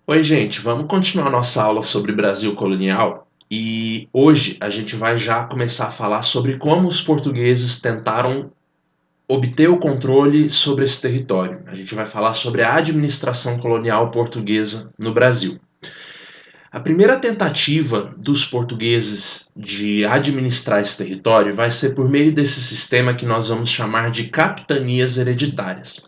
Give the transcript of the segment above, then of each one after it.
Oi, gente, vamos continuar nossa aula sobre Brasil colonial e hoje a gente vai já começar a falar sobre como os portugueses tentaram obter o controle sobre esse território. A gente vai falar sobre a administração colonial portuguesa no Brasil. A primeira tentativa dos portugueses de administrar esse território vai ser por meio desse sistema que nós vamos chamar de capitanias hereditárias.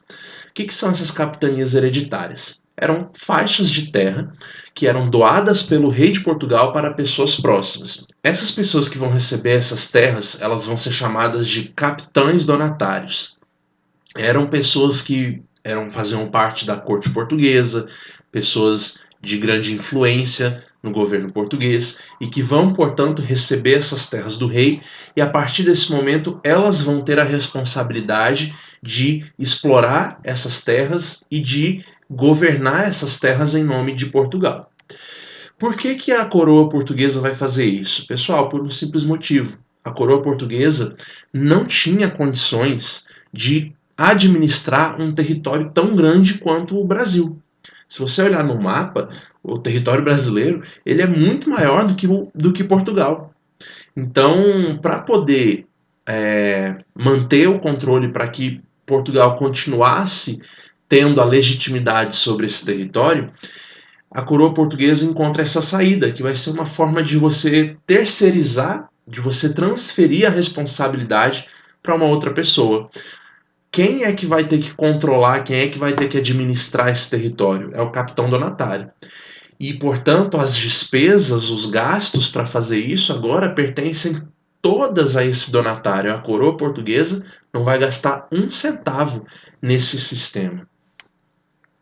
O que são essas capitanias hereditárias? Eram faixas de terra que eram doadas pelo rei de Portugal para pessoas próximas. Essas pessoas que vão receber essas terras, elas vão ser chamadas de capitães donatários. Eram pessoas que faziam parte da corte portuguesa, pessoas de grande influência no governo português e que vão, portanto, receber essas terras do rei, e a partir desse momento elas vão ter a responsabilidade de explorar essas terras e de governar essas terras em nome de Portugal. Por que a coroa portuguesa vai fazer isso? Pessoal, por um simples motivo. A coroa portuguesa não tinha condições de administrar um território tão grande quanto o Brasil. Se você olhar no mapa, o território brasileiro ele é muito maior do que Portugal. Então, para poder manter o controle, para que Portugal continuasse tendo a legitimidade sobre esse território, a coroa portuguesa encontra essa saída, que vai ser uma forma de você terceirizar, de você transferir a responsabilidade para uma outra pessoa. Quem é que vai ter que controlar, quem é que vai ter que administrar esse território? É o capitão donatário. E, portanto, as despesas, os gastos para fazer isso agora pertencem todas a esse donatário. A coroa portuguesa não vai gastar um centavo nesse sistema.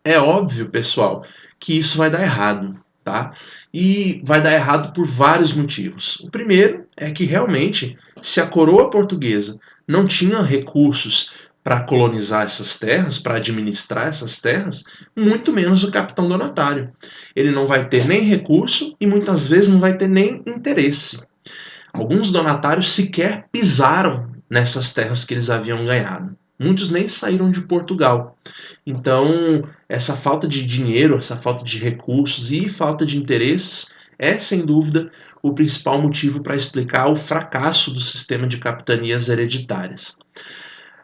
É óbvio, pessoal, que isso vai dar errado, tá? E vai dar errado por vários motivos. O primeiro é que realmente, se a coroa portuguesa não tinha recursos para colonizar essas terras, para administrar essas terras, muito menos o capitão donatário. Ele não vai ter nem recurso e muitas vezes não vai ter nem interesse. Alguns donatários sequer pisaram nessas terras que eles haviam ganhado. Muitos nem saíram de Portugal. Então, essa falta de dinheiro, essa falta de recursos e falta de interesses é, sem dúvida, o principal motivo para explicar o fracasso do sistema de capitanias hereditárias.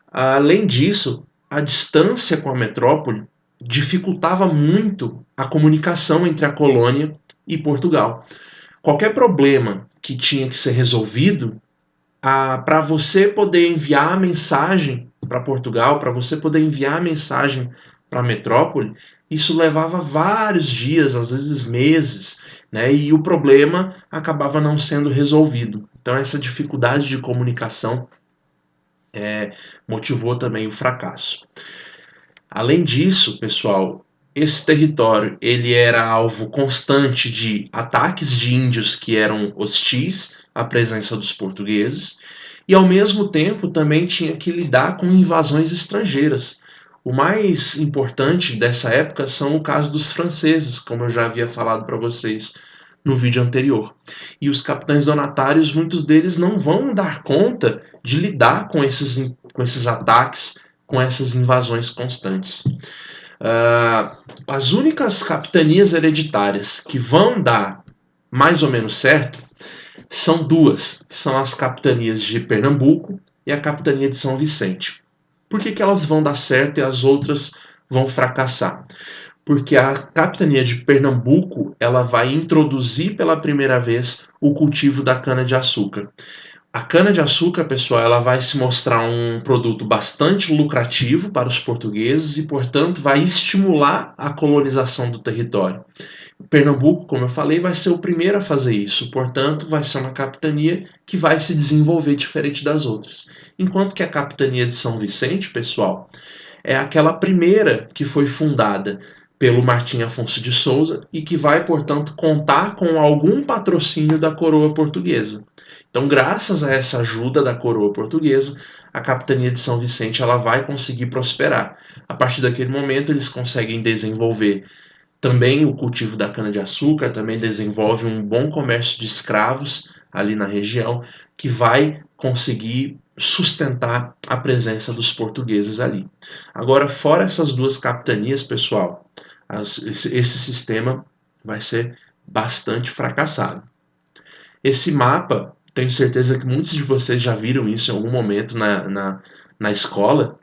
Além disso, a distância com a metrópole dificultava muito a comunicação entre a colônia e Portugal. Qualquer problema que tinha que ser resolvido, para você poder enviar a mensagem para Portugal, para você poder enviar a mensagem para a metrópole, isso levava vários dias, às vezes meses, né? E o problema acabava não sendo resolvido. Então essa dificuldade de comunicação motivou também o fracasso. Além disso, pessoal, esse território ele era alvo constante de ataques de índios que eram hostis à presença dos portugueses e, ao mesmo tempo, também tinha que lidar com invasões estrangeiras. O mais importante dessa época são o caso dos franceses, como eu já havia falado para vocês no vídeo anterior. E os capitães donatários, muitos deles não vão dar conta de lidar com esses ataques, com essas invasões constantes. As únicas capitanias hereditárias que vão dar mais ou menos certo são duas, que são as capitanias de Pernambuco e a capitania de São Vicente. Por que elas vão dar certo e as outras vão fracassar? Porque a capitania de Pernambuco ela vai introduzir pela primeira vez o cultivo da cana-de-açúcar. A cana-de-açúcar, pessoal, ela vai se mostrar um produto bastante lucrativo para os portugueses e, portanto, vai estimular a colonização do território. Pernambuco, como eu falei, vai ser o primeiro a fazer isso, portanto, vai ser uma capitania que vai se desenvolver diferente das outras. Enquanto que a capitania de São Vicente, pessoal, é aquela primeira que foi fundada pelo Martim Afonso de Souza e que vai, portanto, contar com algum patrocínio da coroa portuguesa. Então, graças a essa ajuda da coroa portuguesa, a capitania de São Vicente ela vai conseguir prosperar. A partir daquele momento, eles conseguem desenvolver também o cultivo da cana-de-açúcar, também desenvolve um bom comércio de escravos ali na região, que vai conseguir sustentar a presença dos portugueses ali. Agora, fora essas duas capitanias, pessoal, Esse sistema vai ser bastante fracassado. Esse mapa, tenho certeza que muitos de vocês já viram isso em algum momento na escola,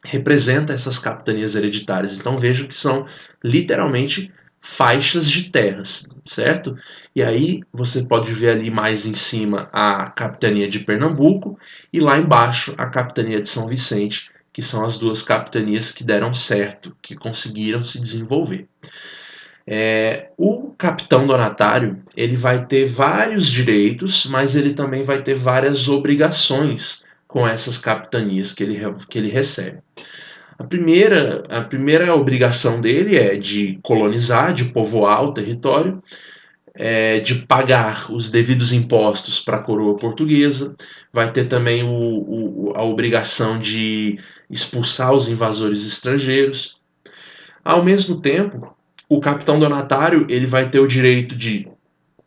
representa essas capitanias hereditárias. Então vejam que são literalmente faixas de terras, certo? E aí você pode ver ali mais em cima a capitania de Pernambuco e lá embaixo a capitania de São Vicente, que são as duas capitanias que deram certo, que conseguiram se desenvolver. O capitão donatário ele vai ter vários direitos, mas ele também vai ter várias obrigações com essas capitanias que ele recebe. A primeira obrigação dele é de colonizar, de povoar o território, de pagar os devidos impostos para a coroa portuguesa, vai ter também a obrigação de expulsar os invasores estrangeiros. Ao mesmo tempo, o capitão donatário ele vai ter o direito de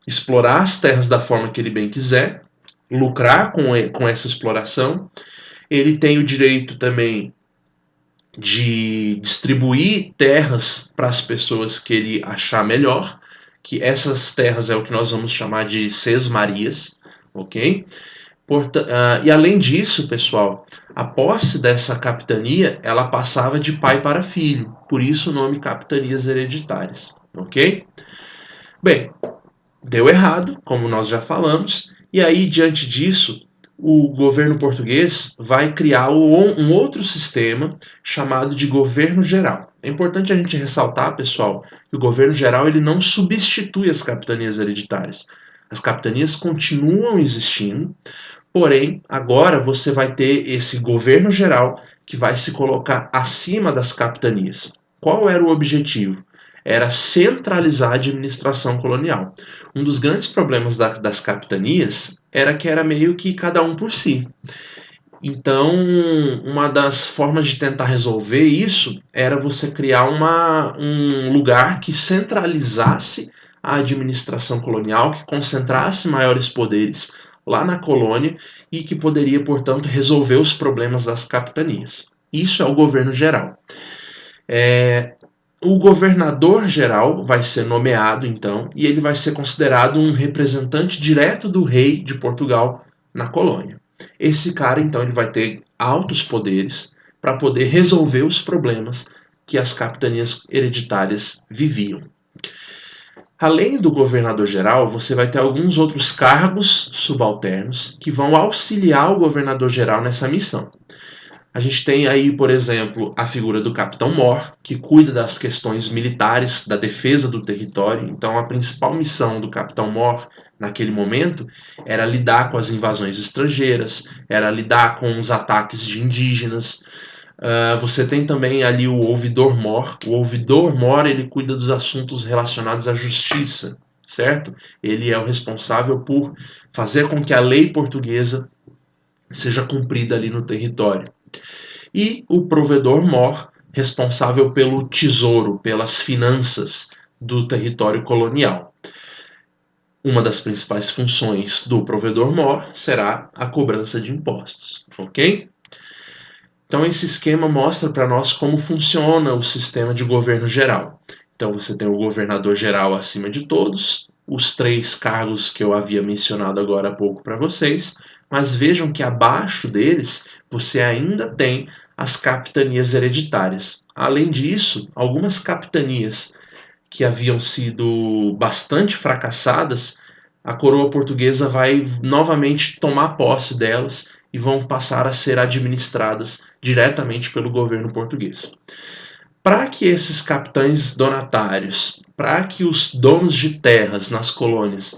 explorar as terras da forma que ele bem quiser, lucrar com essa exploração. Ele tem o direito também de distribuir terras para as pessoas que ele achar melhor, que essas terras é o que nós vamos chamar de sesmarias, ok? E além disso, pessoal, a posse dessa capitania ela passava de pai para filho, por isso o nome capitanias hereditárias, ok? Bem, deu errado, como nós já falamos, e aí diante disso o governo português vai criar um outro sistema chamado de governo geral. É importante a gente ressaltar, pessoal, que o governo geral ele não substitui as capitanias hereditárias. As capitanias continuam existindo, porém, agora você vai ter esse governo geral que vai se colocar acima das capitanias. Qual era o objetivo? Era centralizar a administração colonial. Um dos grandes problemas das capitanias era que era meio que cada um por si. Então, uma das formas de tentar resolver isso era você criar um lugar que centralizasse a administração colonial, que concentrasse maiores poderes lá na colônia e que poderia, portanto, resolver os problemas das capitanias. Isso é o governo geral. O governador geral vai ser nomeado, então, e ele vai ser considerado um representante direto do rei de Portugal na colônia. Esse cara, então, ele vai ter altos poderes para poder resolver os problemas que as capitanias hereditárias viviam. Além do governador geral, você vai ter alguns outros cargos subalternos que vão auxiliar o governador geral nessa missão. A gente tem aí, por exemplo, a figura do Capitão-Mor, que cuida das questões militares, da defesa do território. Então, a principal missão do Capitão-Mor naquele momento era lidar com as invasões estrangeiras, era lidar com os ataques de indígenas. Você tem também ali o Ouvidor-Mor. O Ouvidor-Mor ele cuida dos assuntos relacionados à justiça, certo? Ele é o responsável por fazer com que a lei portuguesa seja cumprida ali no território. E o provedor-mor, responsável pelo tesouro, pelas finanças do território colonial. Uma das principais funções do provedor-mor será a cobrança de impostos, ok? Então esse esquema mostra para nós como funciona o sistema de governo geral. Então você tem o governador geral acima de todos, os 3 cargos que eu havia mencionado agora há pouco para vocês, mas vejam que abaixo deles você ainda tem as capitanias hereditárias. Além disso, algumas capitanias que haviam sido bastante fracassadas, a coroa portuguesa vai novamente tomar posse delas e vão passar a ser administradas diretamente pelo governo português. Para que esses capitães donatários, para que os donos de terras nas colônias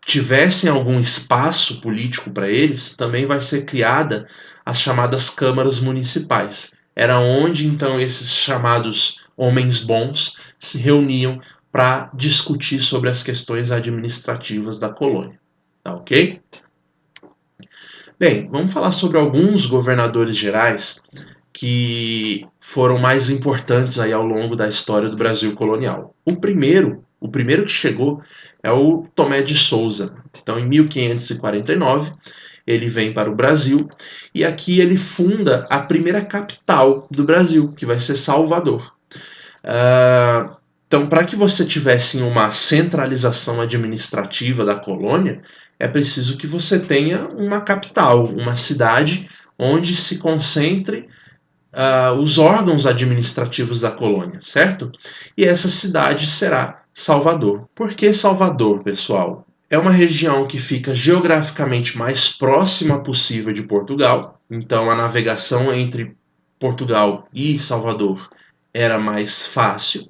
tivessem algum espaço político para eles, também vai ser criada as chamadas câmaras municipais. Era onde então esses chamados homens bons se reuniam para discutir sobre as questões administrativas da colônia. Tá ok? Bem, vamos falar sobre alguns governadores gerais que foram mais importantes aí ao longo da história do Brasil colonial. O primeiro que chegou é o Tomé de Souza. Então, em 1549, ele vem para o Brasil e aqui ele funda a primeira capital do Brasil, que vai ser Salvador. Então, para que você tivesse uma centralização administrativa da colônia, é preciso que você tenha uma capital, uma cidade onde se concentre os órgãos administrativos da colônia, certo? E essa cidade será Salvador. Por que Salvador, pessoal? É uma região que fica geograficamente mais próxima possível de Portugal, então a navegação entre Portugal e Salvador era mais fácil.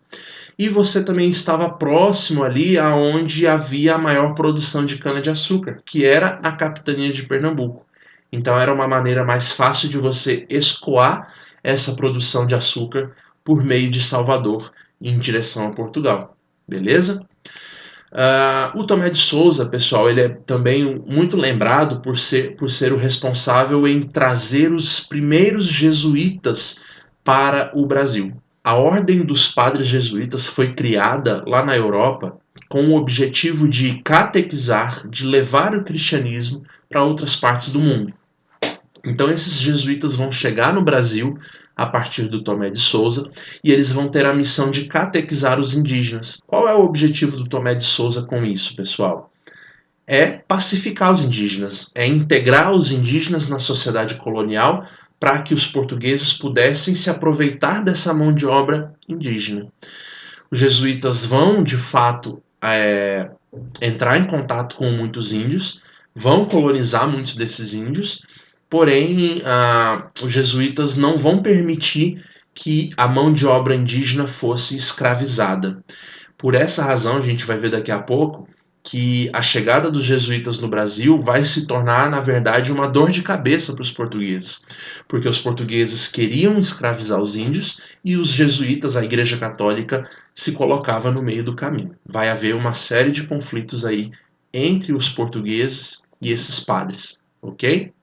E você também estava próximo ali aonde havia a maior produção de cana-de-açúcar, que era a capitania de Pernambuco. Então era uma maneira mais fácil de você escoar essa produção de açúcar por meio de Salvador em direção a Portugal. Beleza? O Tomé de Souza, pessoal, ele é também muito lembrado por ser o responsável em trazer os primeiros jesuítas para o Brasil. A Ordem dos Padres Jesuítas foi criada lá na Europa com o objetivo de catequizar, de levar o cristianismo para outras partes do mundo. Então esses jesuítas vão chegar no Brasil a partir do Tomé de Souza e eles vão ter a missão de catequizar os indígenas. Qual é o objetivo do Tomé de Souza com isso, pessoal? É pacificar os indígenas, é integrar os indígenas na sociedade colonial para que os portugueses pudessem se aproveitar dessa mão de obra indígena. Os jesuítas vão, de fato, entrar em contato com muitos índios, vão colonizar muitos desses índios, porém, os jesuítas não vão permitir que a mão de obra indígena fosse escravizada. Por essa razão, a gente vai ver daqui a pouco que a chegada dos jesuítas no Brasil vai se tornar, na verdade, uma dor de cabeça para os portugueses, porque os portugueses queriam escravizar os índios e os jesuítas, a Igreja Católica, se colocava no meio do caminho. Vai haver uma série de conflitos aí entre os portugueses e esses padres, ok?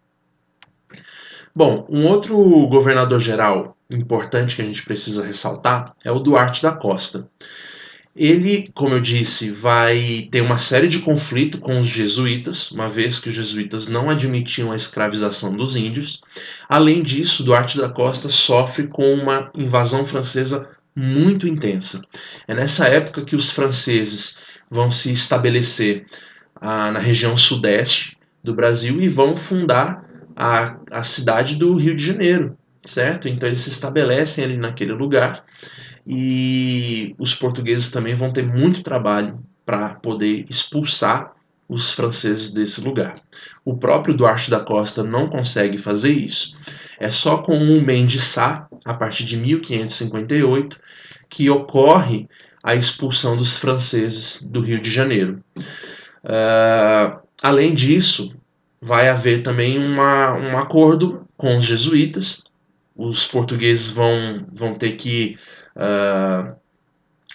Bom, um outro governador-geral importante que a gente precisa ressaltar é o Duarte da Costa. Ele, como eu disse, vai ter uma série de conflitos com os jesuítas, uma vez que os jesuítas não admitiam a escravização dos índios. Além disso, Duarte da Costa sofre com uma invasão francesa muito intensa. É nessa época que os franceses vão se estabelecer na região sudeste do Brasil e vão fundar a cidade do Rio de Janeiro, certo? Então eles se estabelecem ali naquele lugar e os portugueses também vão ter muito trabalho para poder expulsar os franceses desse lugar. O próprio Duarte da Costa não consegue fazer isso. É só com o Mendes Sá, a partir de 1558, que ocorre a expulsão dos franceses do Rio de Janeiro. Além disso, vai haver também um acordo com os jesuítas. Os portugueses vão ter que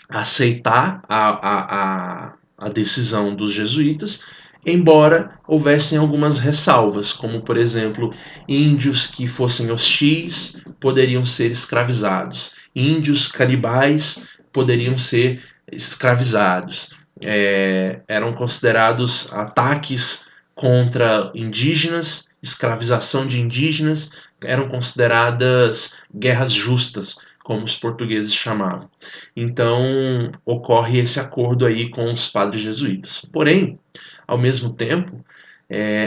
aceitar a decisão dos jesuítas, embora houvessem algumas ressalvas, como, por exemplo, índios que fossem hostis poderiam ser escravizados, índios canibais poderiam ser escravizados. Eram considerados ataques contra indígenas, escravização de indígenas, eram consideradas guerras justas, como os portugueses chamavam. Então ocorre esse acordo aí com os padres jesuítas. Porém, ao mesmo tempo,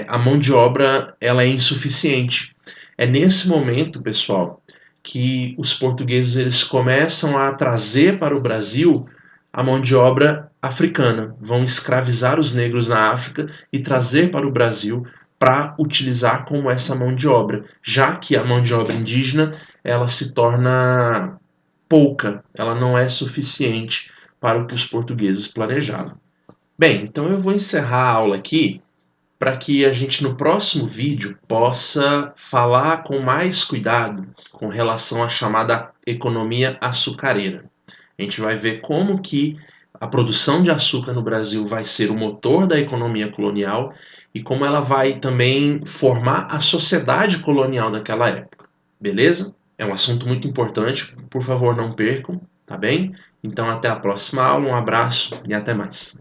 a mão de obra ela é insuficiente. É nesse momento, pessoal, que os portugueses eles começam a trazer para o Brasil a mão de obra africana. Vão escravizar os negros na África e trazer para o Brasil para utilizar como essa mão de obra, já que a mão de obra indígena ela se torna pouca, ela não é suficiente para o que os portugueses planejavam. Bem, então eu vou encerrar a aula aqui para que a gente no próximo vídeo possa falar com mais cuidado com relação à chamada economia açucareira. A gente vai ver como que a produção de açúcar no Brasil vai ser o motor da economia colonial e como ela vai também formar a sociedade colonial daquela época. Beleza? É um assunto muito importante, por favor não percam, tá bem? Então até a próxima aula, um abraço e até mais.